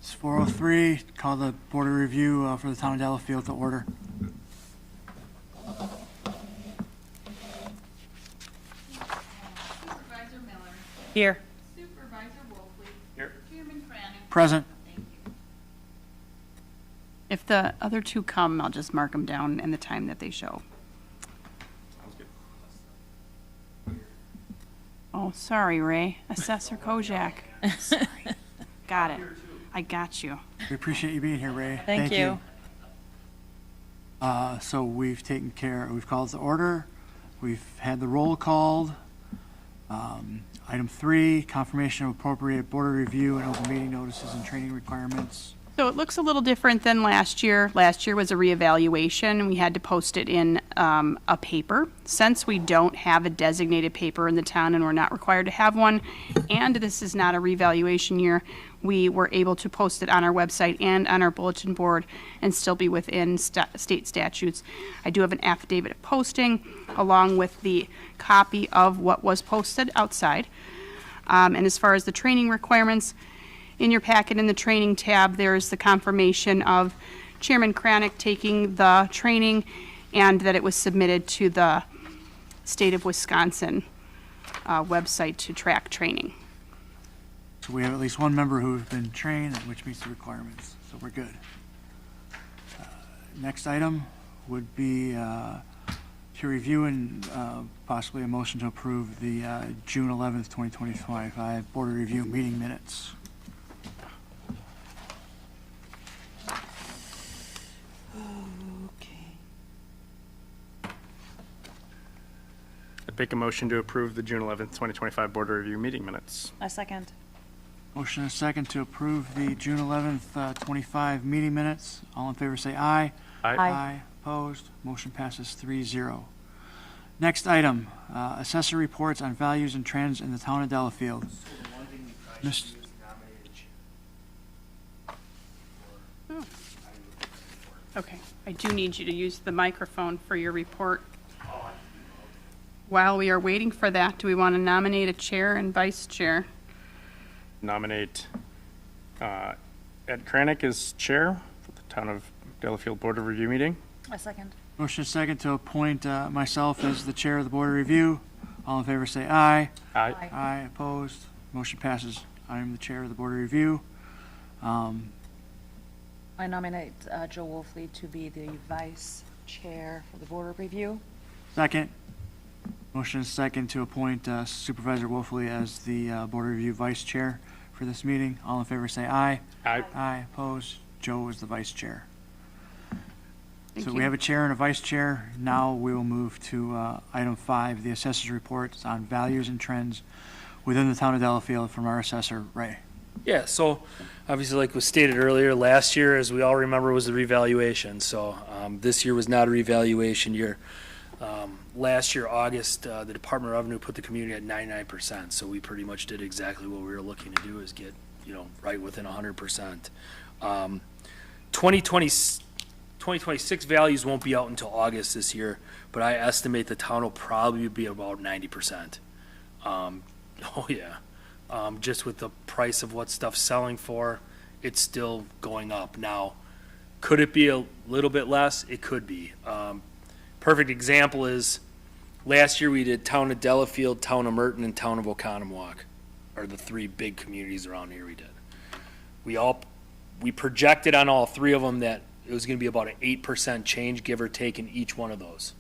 It's 4:03. Call the Board of Review for the Town of Delafield to order. Supervisor Miller. Here. Supervisor Wolfley. Here. Chairman Cranach. Present. Thank you. If the other two come, I'll just mark them down and the time that they show. Sounds good. Oh, sorry, Ray. Assessor Kojak. Sorry. Got it. I got you. We appreciate you being here, Ray. Thank you. So we've called the order. We've had the roll called. Item 3, confirmation of appropriate Board of Review and open meeting notices and training requirements. So it looks a little different than last year. Last year was a reevaluation, and we had to post it in a paper. Since we don't have a designated paper in the town and we're not required to have one, and this is not a reevaluation year, we were able to post it on our website and on our bulletin board and still be within state statutes. I do have an affidavit of posting along with the copy of what was posted outside. And as far as the training requirements, in your packet in the training tab, there's the confirmation of Chairman Cranach taking the training and that it was submitted to the State of Wisconsin website to track training. So we have at least one member who's been trained, which meets the requirements, so we're good. Next item would be to review and possibly a motion to approve the June 11th, 2025 Board of Review meeting minutes. I'd make a motion to approve the June 11th, 2025 Board of Review meeting minutes. A second. Motion and a second to approve the June 11th, 25 meeting minutes. All in favor say aye. Aye. Opposed? Motion passes 3-0. Next item, assessor reports on values and trends in the town of Delafield. Okay, I do need you to use the microphone for your report. While we are waiting for that, do we want to nominate a chair and vice chair? Nominate Ed Cranach as chair for the Town of Delafield Board of Review meeting. A second. Motion and a second to appoint myself as the chair of the Board of Review. All in favor say aye. Aye. Aye. Opposed? Motion passes. I am the chair of the Board of Review. I nominate Joe Wolfley to be the vice chair for the Board of Review. Second. Motion and a second to appoint Supervisor Wolfley as the Board of Review vice chair for this meeting. All in favor say aye. Aye. Aye. Opposed? Joe is the vice chair. Thank So you. we have a chair and a vice chair. Now we will move to item 5, the assessor's reports on values and trends within the town of Delafield from our assessor, Ray. Yeah, so obviously, like was stated earlier, last year, as we all remember, was the revaluation. So this year was not a revaluation year. Last year, August, the Department of Revenue put the community at 99%. So we pretty much did exactly what we were looking to do, is get, right within 100%. 2026 values won't be out until August this year, but I estimate the town will probably be about 90%. Oh yeah. Just with the price of what stuff's selling for, it's still going up. Now, could it be a little bit less? It could be. Perfect example is last year we did Town of Delafield, Town of Merton, and Town of Oconomowoc are the 3 big communities around here we did. We projected on all 3 of them that it was going to be about an 8% change, give or take, in each one of those.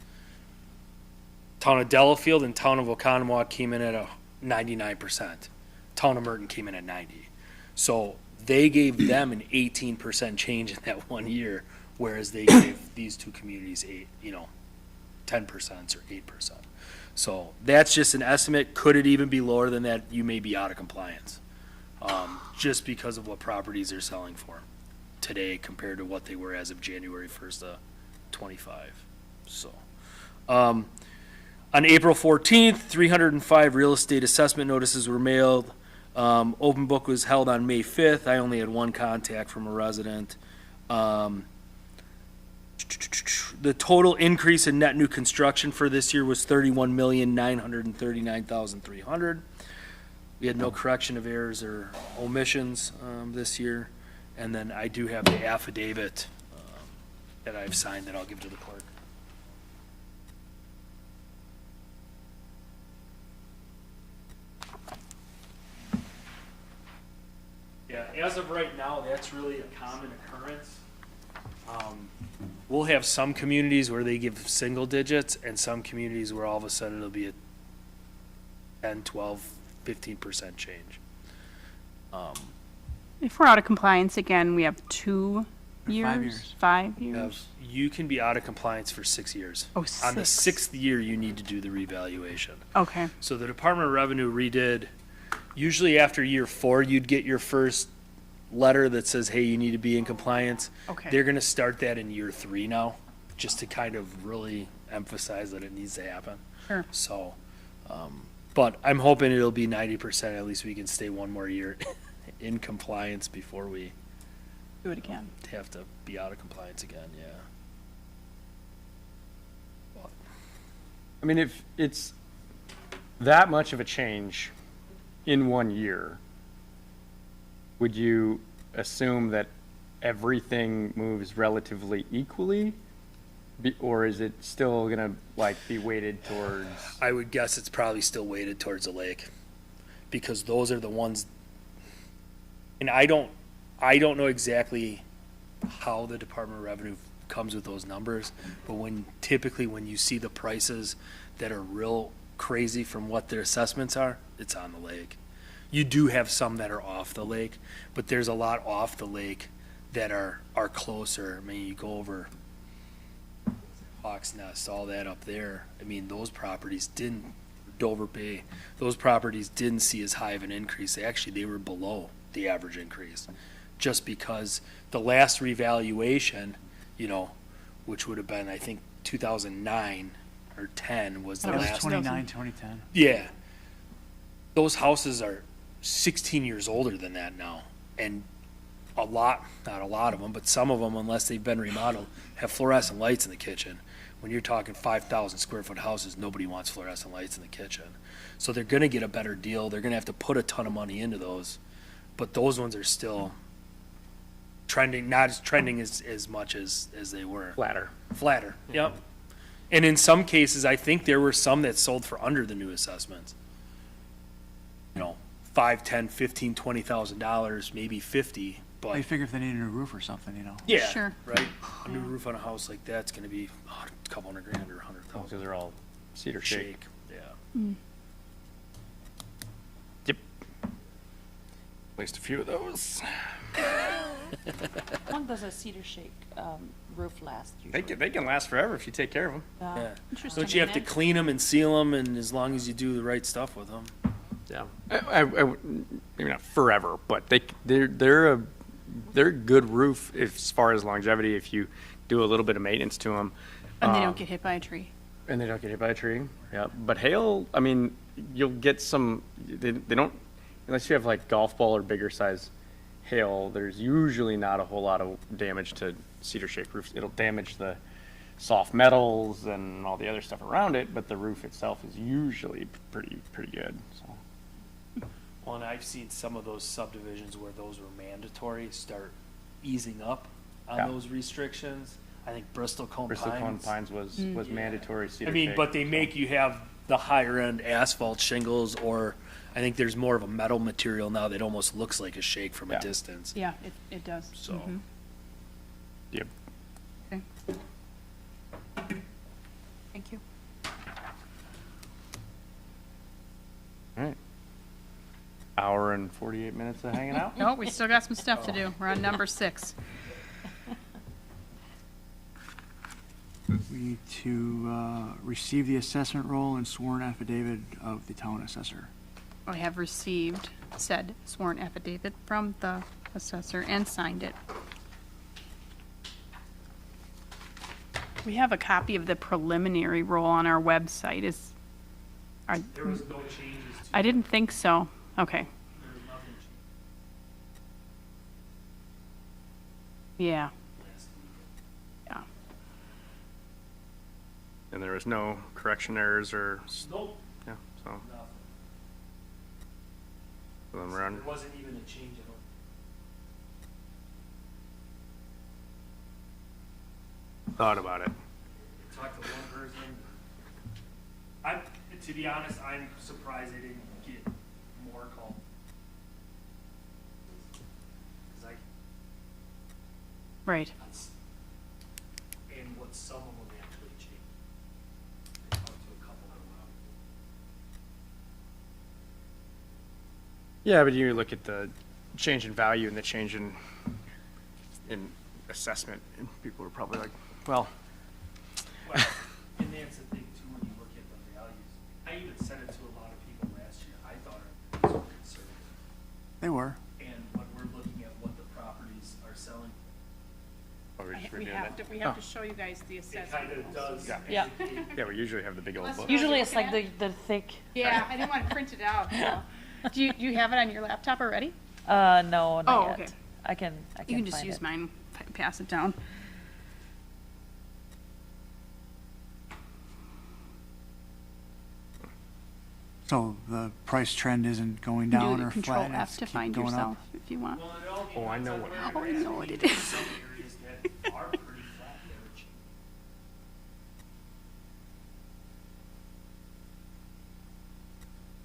Town of Delafield and Town of Oconomowoc came in at a 99%. Town of Merton came in at 90. So they gave them an 18% change in that 1 year, whereas they gave these 2 communities 10% or 8%. So that's just an estimate. Could it even be lower than that? You may be out of compliance, just because of what properties they're selling for today compared to what they were as of January 1st of 25. So, on April 14th, 305 real estate assessment notices were mailed. Open book was held on May 5th. I only had 1 contact from a resident. The total increase in net new construction for this year was $31,939,300. We had no correction of errors or omissions this year. And then I do have the affidavit that I've signed that I'll give to the clerk. Yeah, as of right now, that's really a common occurrence. We'll have some communities where they give single digits and some communities where all of a sudden it'll be a 10, 12, 15% change. If we're out of compliance again, we have 2 years? 5 years. 5 years? You can be out of compliance for 6 years. Oh, On the 6. 6th year, you need to do the revaluation. Okay, So the Department of Revenue redid, usually after year 4, you'd get your first letter that says, hey, you need to be in compliance. Okay. They're gonna start that in year 3 now, just to kind of really emphasize that it needs to happen. sure. So, but I'm hoping it'll be 90%, at least we can stay one more year in compliance before we Do it again. have to be out of compliance again, yeah. I mean, if it's that much of a change in 1 year, would you assume that everything moves relatively equally? Or is it still gonna like be weighted towards? I would guess it's probably still weighted towards the lake, because those are the ones, and I don't know exactly how the Department of Revenue comes with those numbers, but typically when you see the prices that are real crazy from what their assessments are, it's on the lake. You do have some that are off the lake, but there's a lot off the lake that are closer. I mean, you go over Hawks Nest, all that up there. I mean, those properties didn't, Dover Bay, those properties didn't see as high of an increase. They were below the average increase, just because the last revaluation, which would have been, I think, 2009 or 10 was the That was last. 29, 2010. Yeah. Those houses are 16 years older than that now. And not a lot of them, but some of them, unless they've been remodeled, have fluorescent lights in the kitchen. When you're talking 5,000 square foot houses, nobody wants fluorescent lights in the kitchen. So they're gonna get a better deal. They're gonna have to put a ton of money into those. But those ones are still trending, not as trending as much as they were. Flatter, yep. And in some cases, I think there were some that sold for under the new assessments. $5, $10, $15, $20,000, maybe 50, Well, but you figure if they need a new roof or something, yeah, Sure. right. A new roof on a house like that's gonna be a couple $100,000 or Because $100,000. they're all cedar shake. Shake, yeah. Yep. Placed a few of those. How long does a cedar shake roof last usually? They can last forever if you take care of them. Yeah. Interesting. Don't you have to clean them and seal them, and as long as you do the right stuff with them? Yeah. Maybe not forever, but they're a good roof as far as longevity if you do a little bit of maintenance to them. And they don't get hit by a tree. And they don't get hit by a tree. Yeah. But hail, I mean, you'll get some. They don't, unless you have like golf ball or bigger size hail. There's usually not a whole lot of damage to cedar shake roofs. It'll damage the soft metals and all the other stuff around it, but the roof itself is usually pretty good. So. Well, and I've seen some of those subdivisions where those were mandatory start easing up on Yeah. those restrictions. I think Bristol Cone Bristol Cone Pines. Pines was mandatory cedar I mean, shake, but they so. make you have the higher end asphalt shingles, or I think there's more of a metal material now that almost looks like a shake from Yeah. a distance. Yeah, it does. So, Mhm. Yep. Okay. Thank you. All right. Hour and 48 minutes of hanging out. No, we still got some stuff to do. We're on number 6. We need to receive the assessment roll and sworn affidavit of the town assessor. I have received said sworn affidavit from the assessor and signed it. We have a copy of the preliminary roll on our website. there was no changes to I didn't think so. Okay. there was nothing changed Yeah. last week. Yeah. And there was no correction errors or, Nope, yeah, so nothing. then we're on. There wasn't even a change thought about it. Talked to one person. To be honest, I'm surprised they didn't get more calls. 'Cause Right. and what some of them actually changed. I talked to a couple of them. Yeah, but you look at the change in value and the change in assessment, and people are probably like, well, Well, and that's the thing too, when you look at the values. I even said it to a lot of people last year. I thought it was conservative. They were. And when we're looking at what the properties are selling, oh, we're just We redoing have that. to, show you guys the it assessment. kind of does. Yeah. Yeah. indicate- Yeah, we usually have the big old book. Usually it's like the thick, Yeah, I didn't want to print it out, so. Do you have it on your laptop already? no, Oh, not okay. yet. I can You can just find use it. mine, pass it down. So the price trend isn't going Do down the or Control flat, F it's to keep find going up? yourself if you want. Well, it all Oh, I depends know on what- where Oh, you're I at. know what it There's is. Some areas that are pretty flat, they're cheap.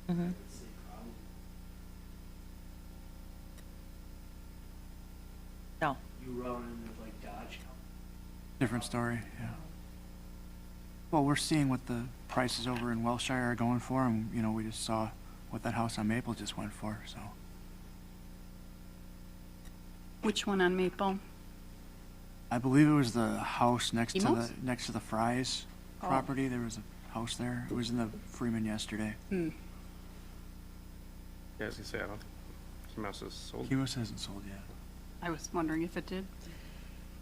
I would say probably No. you run into like Dodge County. Different story, yeah. Well, we're seeing what the prices over in Welshire are going for, and, you know, we just saw what that house on Maple just went for, so. Which one on Maple? I believe it was the house next to Emos? the Fry's Oh. property. There was a house there. It was in the Freeman yesterday. Hmm. Yeah, I was gonna say, I don't think Kemos is sold. Kimus hasn't sold yet. I was wondering if it did.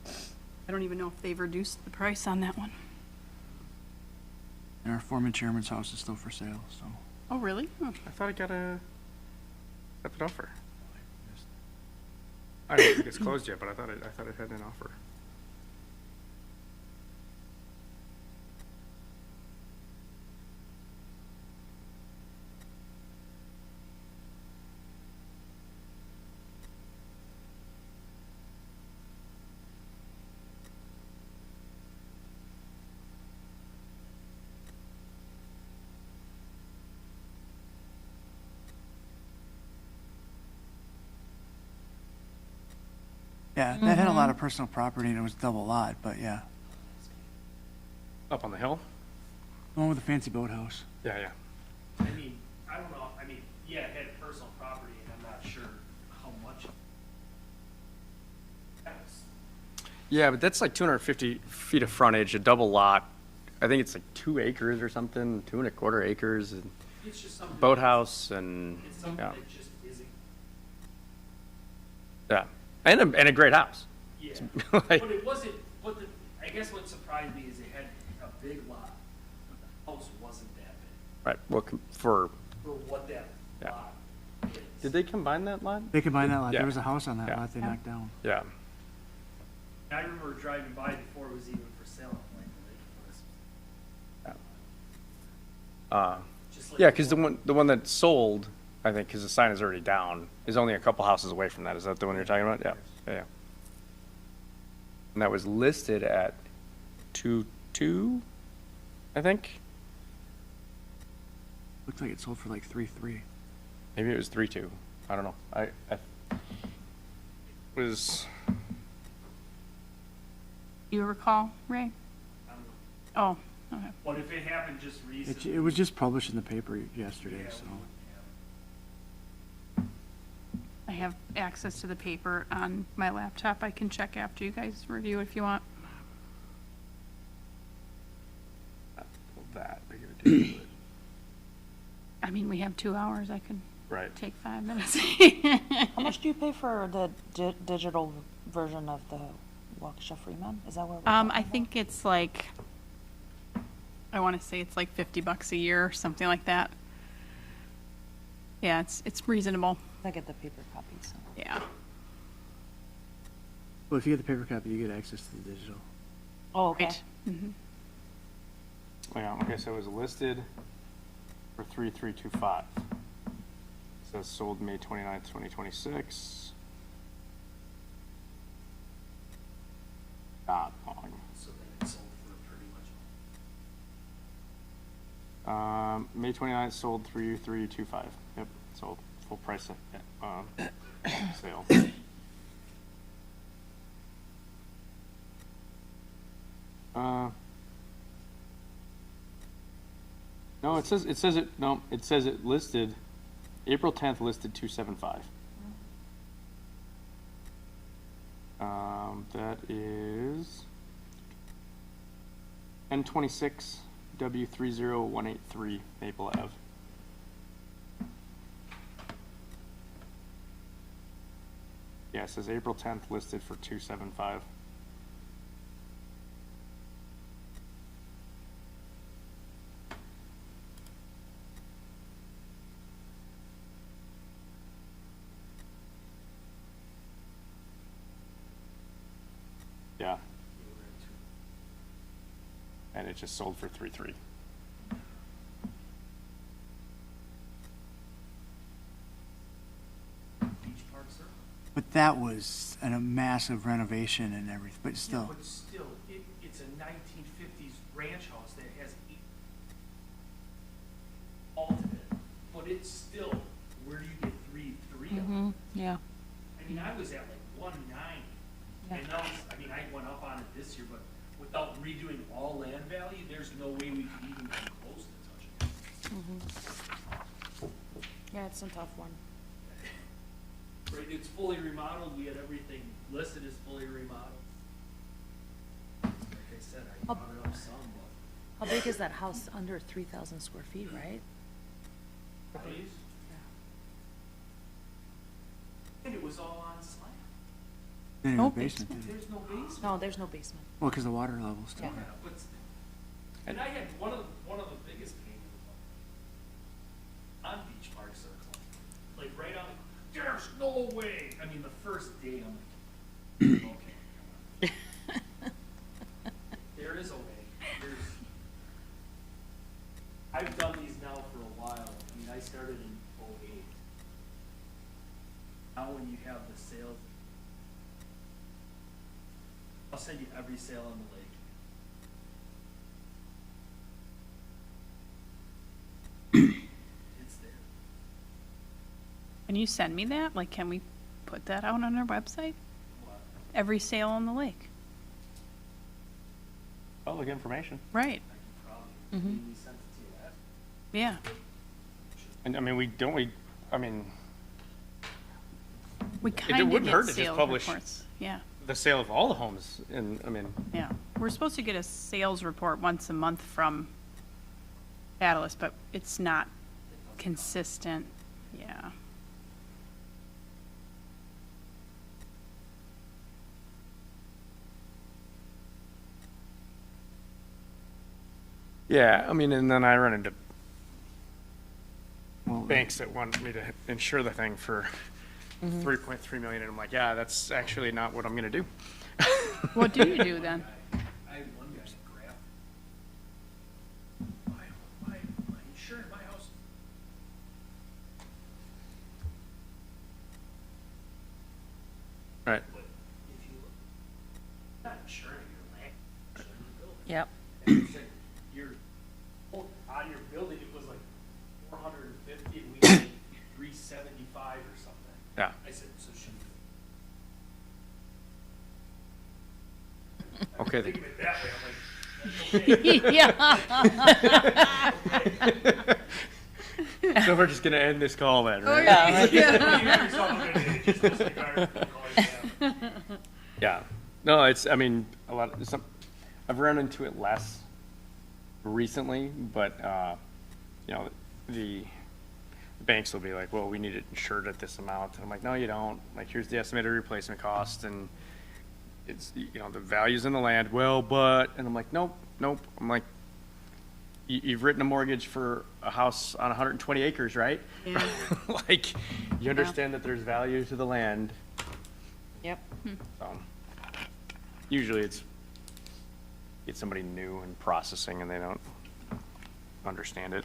I don't even know if they've reduced the price on that one. And our former chairman's house is still for sale, so. Oh, really? Oh. I thought I got a accepted offer. I don't think it's closed yet, but I thought it had an offer. Yeah, that had a lot of personal property and it was double lot, but yeah. Up on the hill? The one with the fancy boathouse. Yeah, yeah. I mean, I don't know, I mean, yeah, it had personal property, and I'm not sure how much. That was- Yeah, but that's like 250 feet of frontage, a double lot. I think it's like 2 acres or something, 2.25 acres, and It's just something. boathouse and, It's something yeah, that just isn't, yeah. And a great house. yeah. Like- But it wasn't, I guess what surprised me is it had a big lot, but the house wasn't that big Right, well, for, for what that Yeah. lot is. did they combine that lot? They combined that lot. Yeah. There was a house on that Yeah. lot they knocked down. Yeah. I remember driving by before it was even for sale, I'm like, just like. Yeah, because the one that sold, I think, because the sign is already down, is only a couple houses away from that. Is that the one you're talking about? Yeah, yeah, yeah. And that was listed at 2.2, I think. Looked like it sold for like 3.3. Maybe it was 3.2. I don't know. I was, You recall, Ray? Oh, okay. But if it happened just recently. It was just published in the paper yesterday, yeah, so. I have access to the paper on my laptop. I can check after you guys review if you want. that big of a deal. I mean, we have 2 hours. I could Right. take 5 minutes. How much do you pay for the digital version of the Waukesha Freeman? Is that what we're talking I about? think it's like, I want to say it's like $50 a year or something like that. Yeah, it's reasonable. I get the paper copies. So. Yeah. Well, if you get the paper copy, you get access to the digital. Oh, okay. Right. Mhm. Yeah, okay, so it was listed for 3.325. Says sold May 29th, 2026. Dot long. So then May 29th, sold 3325. Yep, sold, full price, sale. No, it says it listed, April 10th listed 275. That is N26 W30183 Maple Ave. Yeah, it says April 10th listed for 275. Yeah. And it just sold for 3.3. But that was a massive renovation and everything, but still. But still, it's a 1950s ranch house that has all of it, but it's still, where do you get 3.3 on? Yeah. I mean, I was at like 1.9, and now, I went up on it this year, but without redoing all land value, there's no way we could even come close to touching it. Yeah, it's a tough one. Right, it's fully remodeled, we had everything listed as fully remodeled. Like I said, I brought it up some, but. How big is that house? Under 3,000 square feet, right? Please? And it was all on slab. Didn't No have a basement, did it? There's no basement. No, there's no basement. Well, because the water level's still Yeah, there. but, and I had one of the biggest pains on Beach Park Circle, like right on, there's no way. I mean, the first day, I'm like, okay, come on. There is a way. I've done these now for a while. I mean, I started in '08. Now when you have the sales, I'll send you every sale on the lake. It's there. Can you send me that? Like, can we put that out on our website? What? Every sale on the lake. Public information. Right, I can probably maybe send it to you that. yeah. And I mean, we We kind of wouldn't get hurt to just sales publish- reports. Yeah, the sale of all the homes, and yeah. We're supposed to get a sales report once a month from Catalyst, but it's not consistent, yeah. yeah, I mean, and then I run into Well, banks that want me to insure the thing for 3.3 million, and I'm like, yeah, that's actually not what I'm gonna do. What do you do then? I had one guy that grabbed. My insurance, my house. Right. But if you look, not insuring your land, insuring your building. Yep. And you said your, on your building, it was like 450, and we paid 375 or something. Yeah. I said, so should we? Okay. Think of it that way, I'm like, that's okay. Yeah. So we're just gonna end this call then, right? Yeah. No, I mean, I've run into it less recently, but, the banks will be like, well, we need it insured at this amount. And I'm like, no, you don't. Like, here's the estimated replacement cost, and it's, the value's in the land. Well, but, and I'm like, nope. I'm like, you've written a mortgage for a house on 120 acres, right? Yeah. Like, you understand that there's value to the land. Yep. So, usually it's somebody new and processing and they don't understand it.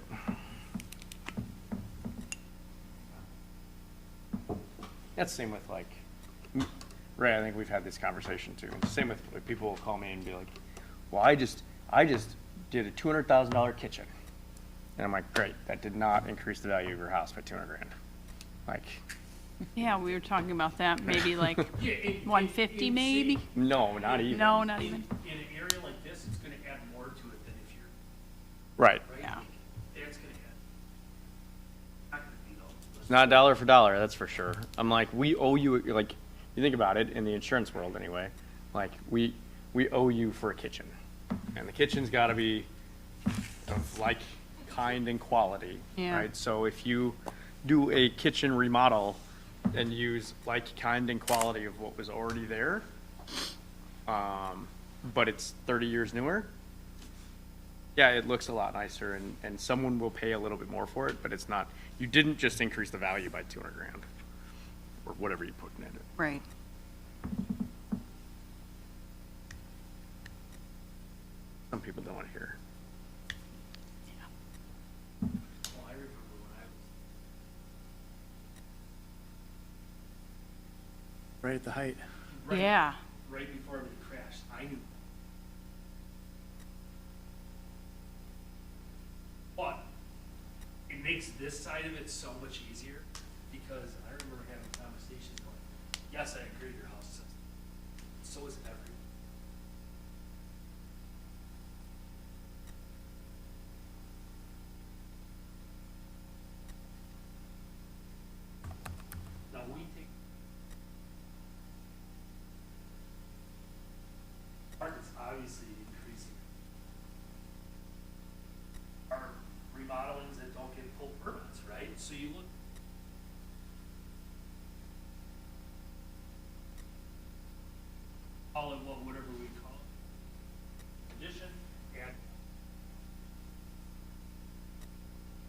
That's the same with like, Ray, I think we've had this conversation too. Same with like, people will call me and be like, well, I just did a $200,000 kitchen. And I'm like, great, that did not increase the value of your house by 200 grand. Like, Yeah, we were talking about that, maybe like Yeah, in- 150 in- maybe? no, not even. No, not even. In an area like this, it's gonna add more to it than if you're, Right. right? Yeah. That's gonna add. Not gonna be though. It's not dollar for dollar, that's for sure. I'm like, we owe you, like, you think about it, in the insurance world anyway, like, we owe you for a kitchen. And the kitchen's gotta be of like kind and quality, Yeah. right? So if you do a kitchen remodel and use like kind and quality of what was already there, but it's 30 years newer, yeah, it looks a lot nicer and someone will pay a little bit more for it, but it's not, you didn't just increase the value by 200 grand or whatever you put in it. Right. Some people don't want to hear. Well, I remember when I was, Right at the height. right, Yeah. right before everything crashed, I knew. But it makes this side of it so much easier because I remember having conversations going, yes, I agree your house is, so is everyone. Now we take. Market's obviously increasing. Our remodelings that don't get pulled permits, right? So you look. Call it whatever we call it. Addition and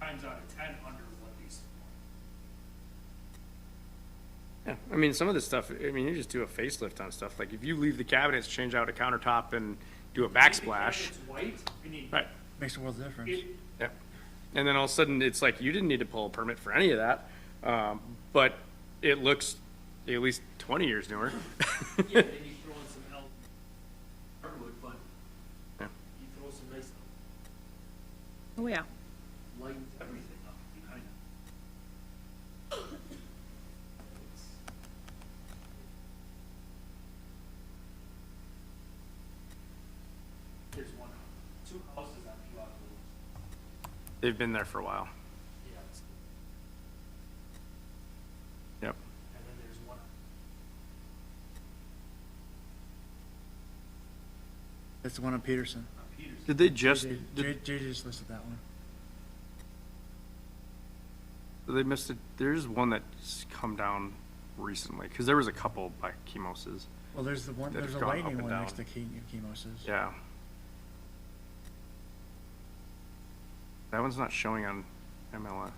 times out of 10 under what these. Yeah, I mean, some of this stuff, I mean, you just do a facelift on stuff. Like if you leave the cabinets, change out a countertop and do a backsplash. It's white, I mean, Right. Makes a world of difference. it, Yep. And then all of a sudden, it's like, you didn't need to pull a permit for any of that, but it looks at least 20 years newer. yeah, then you throw in some elk hardwood, but Yeah. you throw some nice Oh, yeah. lightens everything up behind it. There's two houses on Pilat Road. They've been there for a while. Yeah, Yep. and then there's one. That's the one on Peterson. On Peters. Did they just, Jay just listed that one. they missed it? There's one that's come down recently, because there was a couple by Chemoses. Well, there's the one, That there's have a gone up lightning and one down. next to Chemos's. Yeah. That one's not showing on MLS.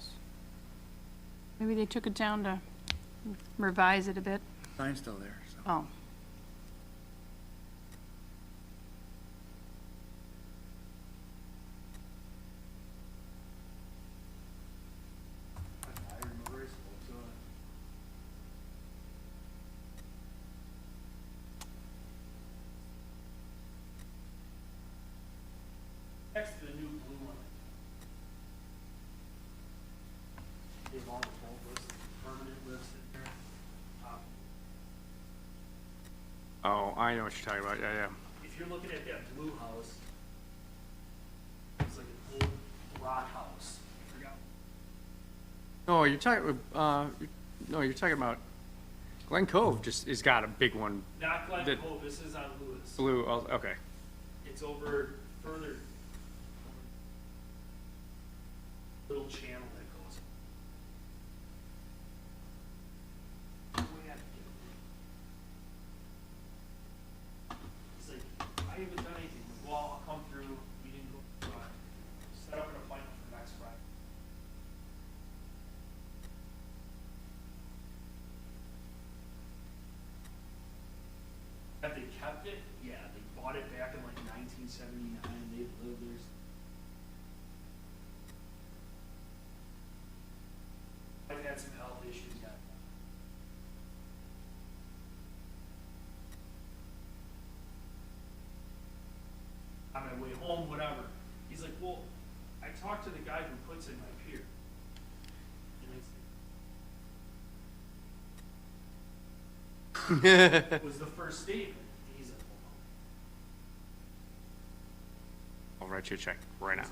Maybe they took it down to revise it a bit. Sign's still there, so. Oh. I remember I spoke to a. Next to the new blue one. They have all the full list, permanent list in there. Oh, I know what you're talking about, yeah. If you're looking at that blue house, it's like an old rock house. I forgot. No, you're talking, no, you're talking about Glen Cove just has got a big one, Not Glen The- Cove, this is on Lewis. blue, okay. It's over further. Little channel that goes. It's like, I haven't done anything, well, I'll come through, we didn't go, set up an appointment for next Friday. Have they kept it? Yeah, they bought it back in like 1979, they've lived there. I've had some health issues, yeah. On my way home, whatever. He's like, well, I talked to the guy who puts in my pier. And I said, was the first statement. He's like, I'll write you a check right now.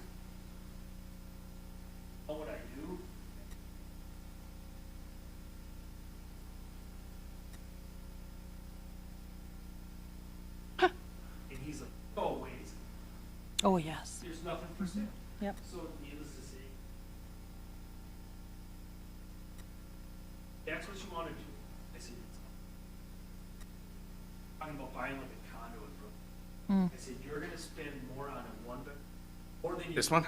what would I do? And he's like, oh, wait, Oh, yes. there's nothing for sale. Yep. So needless to say, that's what you want to do. I said, it's talking about buying like a condo in Brooklyn. I said, you're gonna spend more on a one bed, more than you. This one?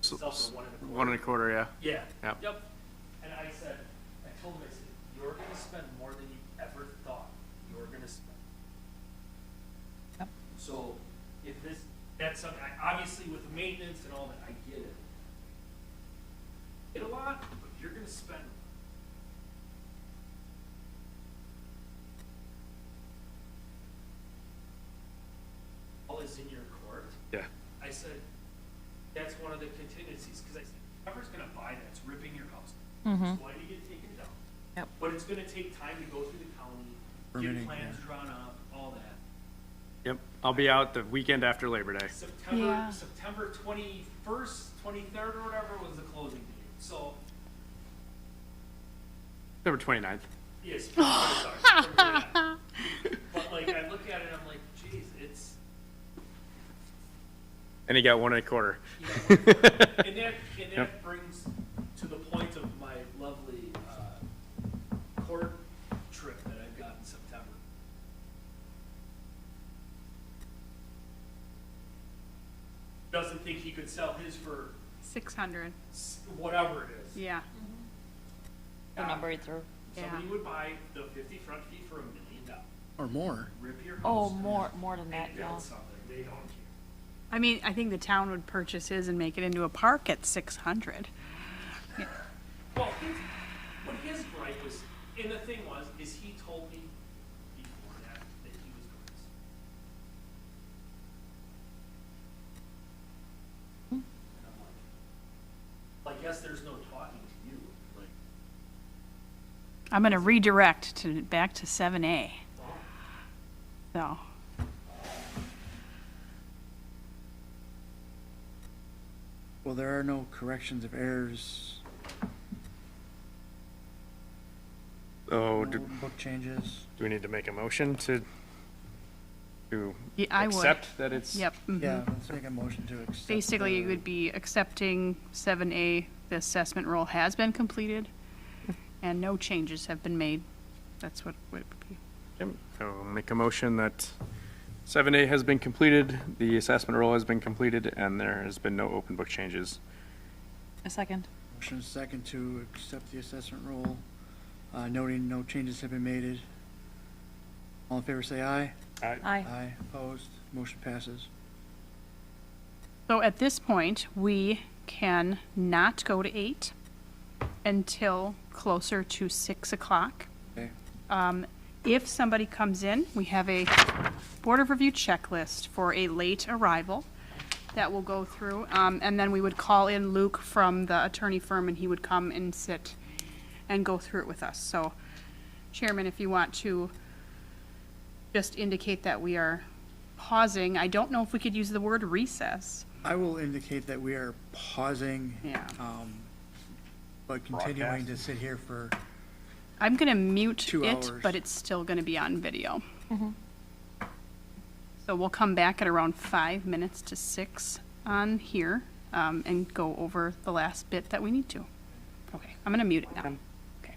Sell for 1.25. 1.25, yeah. Yeah. Yep. Yep. And I said, I told him, I said, you're gonna spend more than you ever thought you were gonna spend. Yep. So if this, that's something, obviously with the maintenance and all that, I get it. Get a lot, but you're gonna spend. All is in your court. Yeah. I said, that's one of the contingencies, because I said, whoever's gonna buy that, it's ripping your house. It's going to get taken down. Yep. But it's gonna take time to go through the county, Permitting, get plans yeah. drawn up, all that. Yep. I'll be out the weekend after Labor Day. Yeah. September 21st, 23rd, or whatever was the closing date. So, September 29th. yes, sorry, September 29th. But like, I look at it, I'm like, geez, it's, And he got 1.25. and that brings to the point of my lovely court trip that I've got in September. Doesn't think he could sell his for 600, whatever it is. yeah. The number he threw. Somebody would buy the 50 front feet for $1 million. Or more. Rip your house. Oh, down more than that, and yeah. build something. They don't care. I mean, I think the town would purchase his and make it into a park at 600. Well, what his gripe was, and the thing was, is he told me before that he was going to. And I'm like, well, I guess there's no talking to you. Like, I'm gonna redirect to, back to 7A. So, Well, there are no corrections of errors, Oh, no do book changes. we need to make a motion to yeah, I would. accept that it's? Yep. mhm. Yeah, let's make a motion to accept. Basically, you the- would be accepting 7A, the assessment roll has been completed, and no changes have been made. That's what it would be. Yep. So make a motion that 7A has been completed, the assessment roll has been completed, and there has been no open book changes. A second. Motion is second to accept the assessment roll, noting no changes have been made. All in favor, say aye. Aye. Aye, opposed, motion passes. So at this point, we can not go to 8 until closer to 6 o'clock. Okay, If somebody comes in, we have a Board of Review checklist for a late arrival that we'll go through. And then we would call in Luke from the attorney firm, and he would come and sit and go through it with us. So, Chairman, if you want to just indicate that we are pausing, I don't know if we could use the word recess. I will indicate that we are pausing. Yeah. But continuing to sit here for, I'm gonna mute 2 it, hours. but it's still gonna be on video. So we'll come back at around 5 minutes to 6 on here, and go over the last bit that we need to. Okay, I'm gonna mute it now. Okay.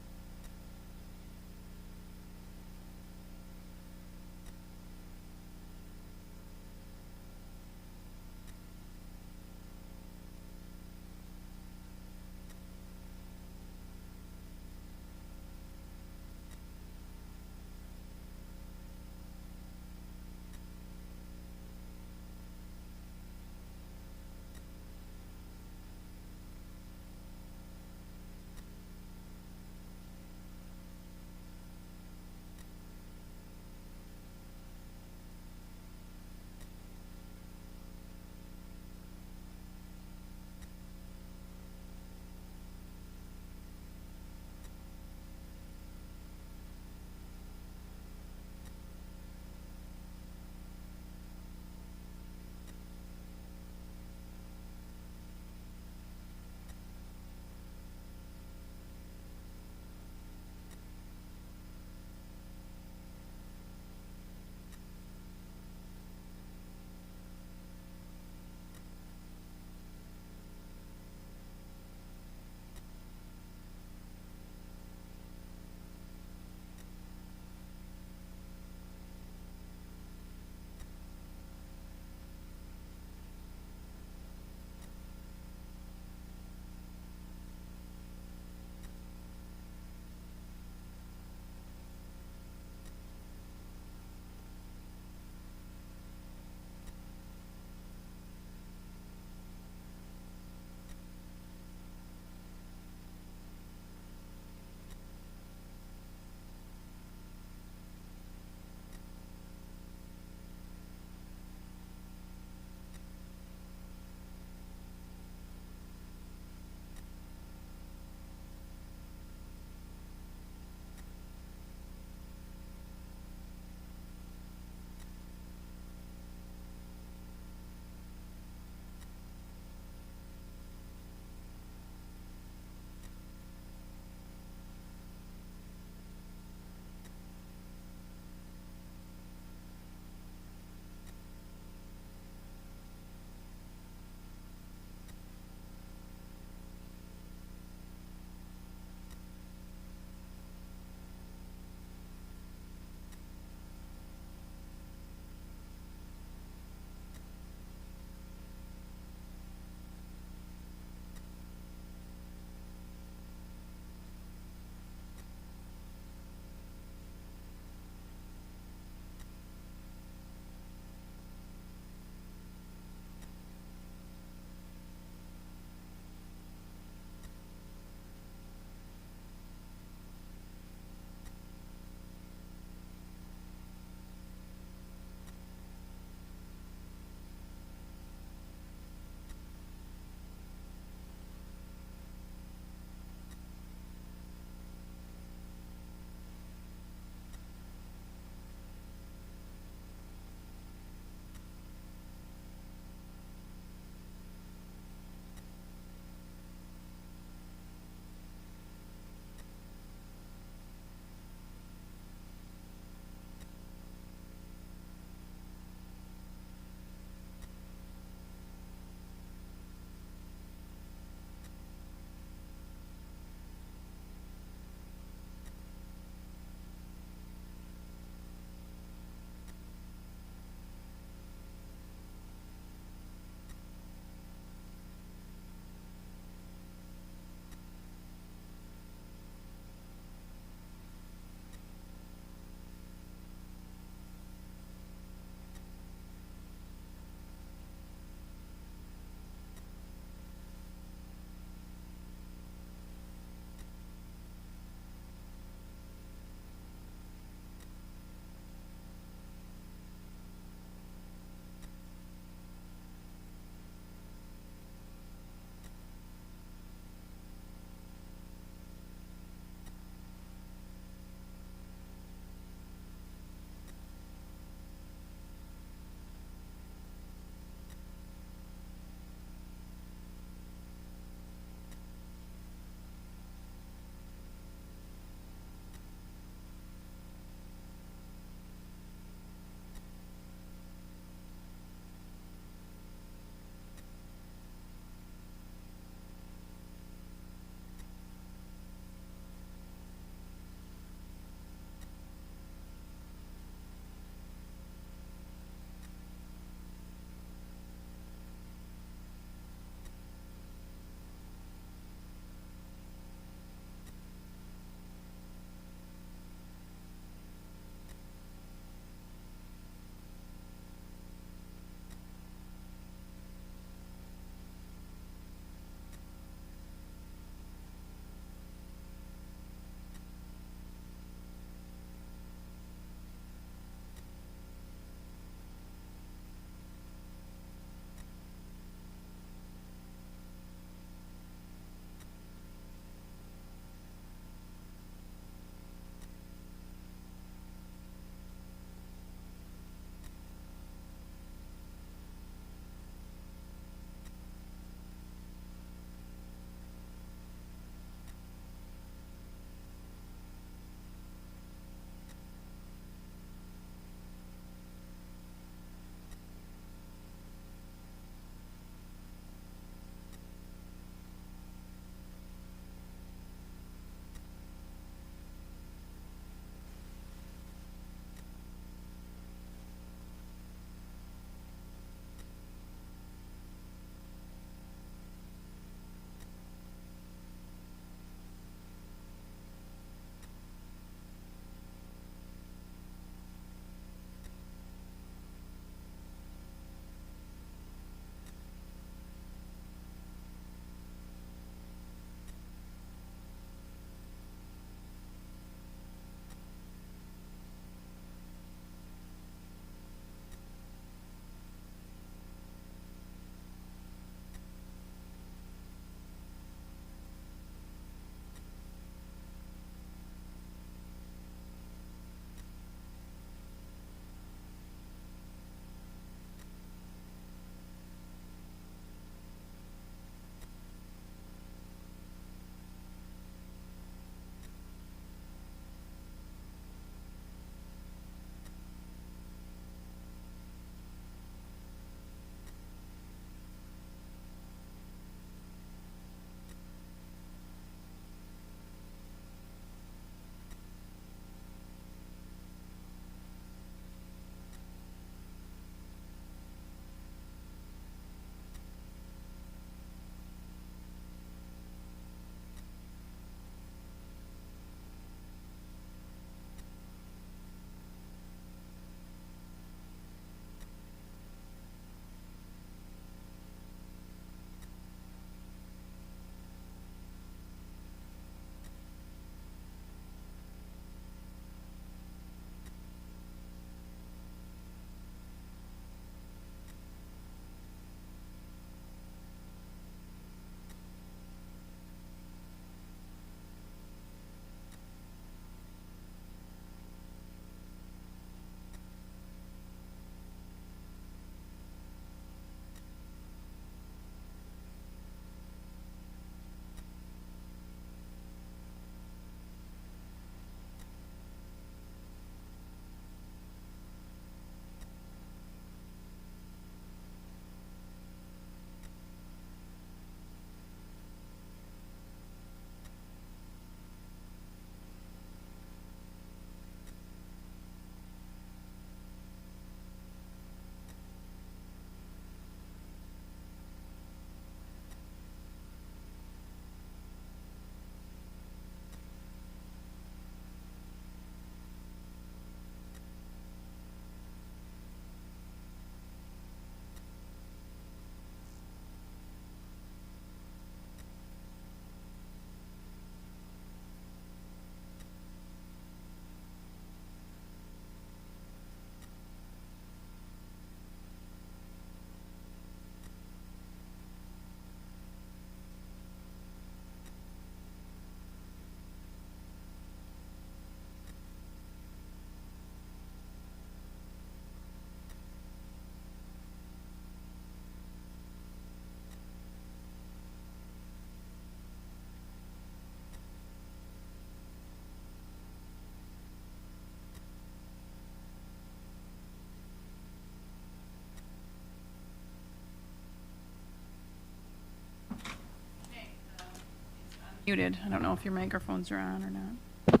muted. I don't know if your microphones are on or not.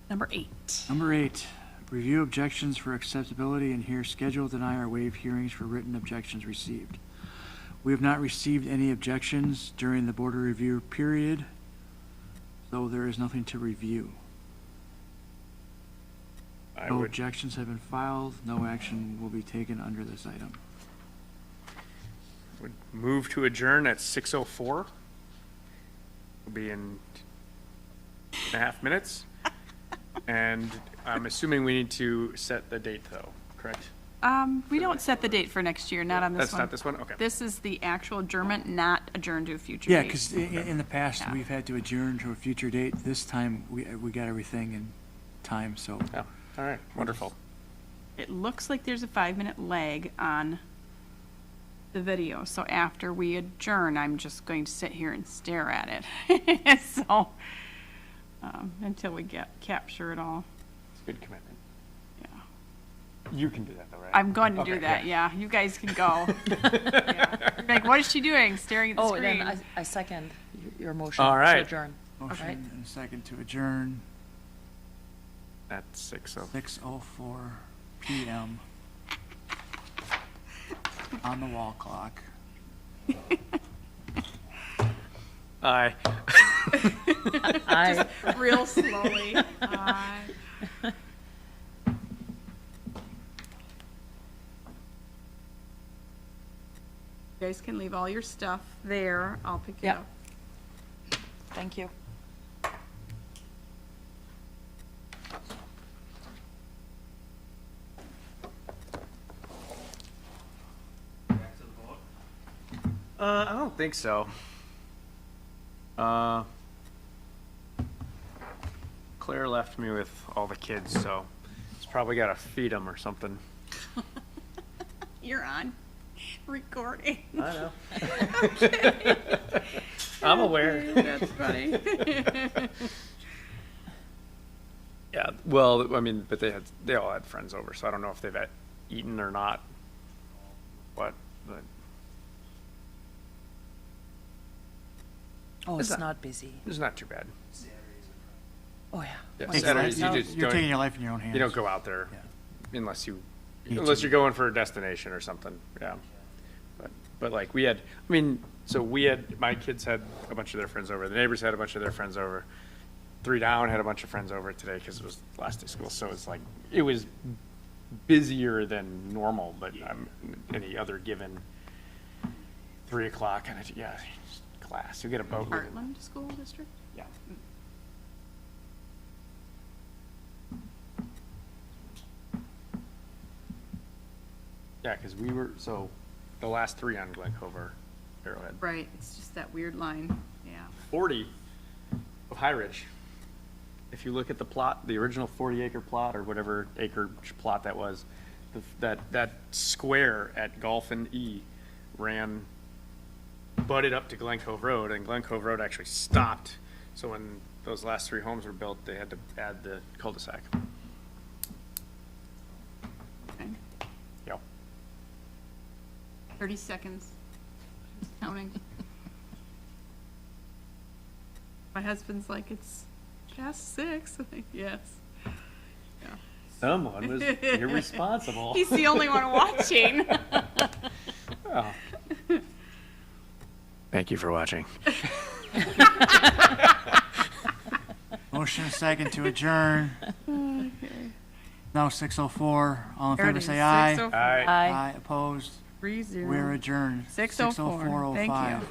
Number 8. Number 8, review objections for acceptability and hear, schedule, deny, or waive hearings for written objections received. We have not received any objections during the board review period, so there is nothing to review. I No would, objections have been filed, no action will be taken under this item. would move to adjourn at 6:04. We'll be in 2.5 minutes. And I'm assuming we need to set the date though, correct? We don't set the date for next year, not on this That's one. not this one? Okay. This is the actual adjournment, not adjourn to a future Yeah, date. because in the past, Yeah. we've had to adjourn to a future date. This time, we got everything in time, so. Oh, all right, wonderful. It looks like there's a 5-minute lag on the video, so after we adjourn, I'm just going to sit here and stare at it. So, until we capture it all. It's a good commitment. Yeah. You can do that though, right? I'm going to do Okay, that, yeah. You guys can go. Yeah. You're like, what is she doing? Staring at the Oh, screen. then I second your motion All to right. adjourn. Motion Right. and a second to adjourn, At 6:04. 6:04 PM on the wall clock. Aye. I, Real slowly. You guys can leave all your stuff there. I'll pick it Yep. up. thank you. I don't think so. Claire left me with all the kids, so it's probably got to feed them or something. You're on recording. I know. I'm aware. That's funny. Yeah, well, I mean, but they all had friends over, so I don't know if they've eaten or not. But Oh, It's it's not- not busy. it's not too bad. Oh, yeah. Yeah, Once Saturdays, it's out. you just You're don't, taking your life in your own hands. you don't go out there Yeah. unless Need unless to. you're going for a destination or something, yeah. But like we had, I mean, so we had, my kids had a bunch of their friends over, the neighbors had a bunch of their friends over. 3 Down had a bunch of friends over today because it was last day of school, so it's like, it was busier than normal, but any other given 3 o'clock, and yeah, class, you get a boat. Heartland School District? Yeah. Yeah, because we were, so the last 3 on Glen Cove are Arrowhead. Right, it's just that weird line, yeah. 40 of High Ridge. If you look at the plot, the original 40-acre plot or whatever acre plot that was, that square at Gulf and E butted up to Glen Cove Road, and Glen Cove Road actually stopped. So when those last 3 homes were built, they had to add the cul-de-sac. Okay. Yep. 30 seconds. Just counting. My husband's like, it's past 6. I'm like, yes. Someone was irresponsible. He's the only one watching. Oh. Thank you for watching. Motion and a second to adjourn. Now 6:04. All in There it favor, is, say aye. 6:04. Aye. Aye. Aye, opposed. 3-0. We're adjourned. 6:04. Thank you. 6:04:05.